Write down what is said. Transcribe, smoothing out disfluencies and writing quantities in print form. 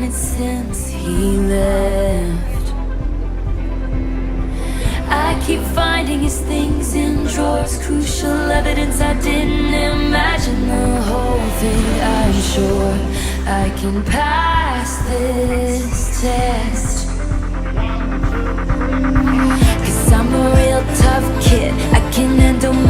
minute since he left. I keep finding his things in drawers, crucial evidence I didn't imagine the whole thing. I'm sure I can pass this test, 'cause I'm a real tough kid. I can handle my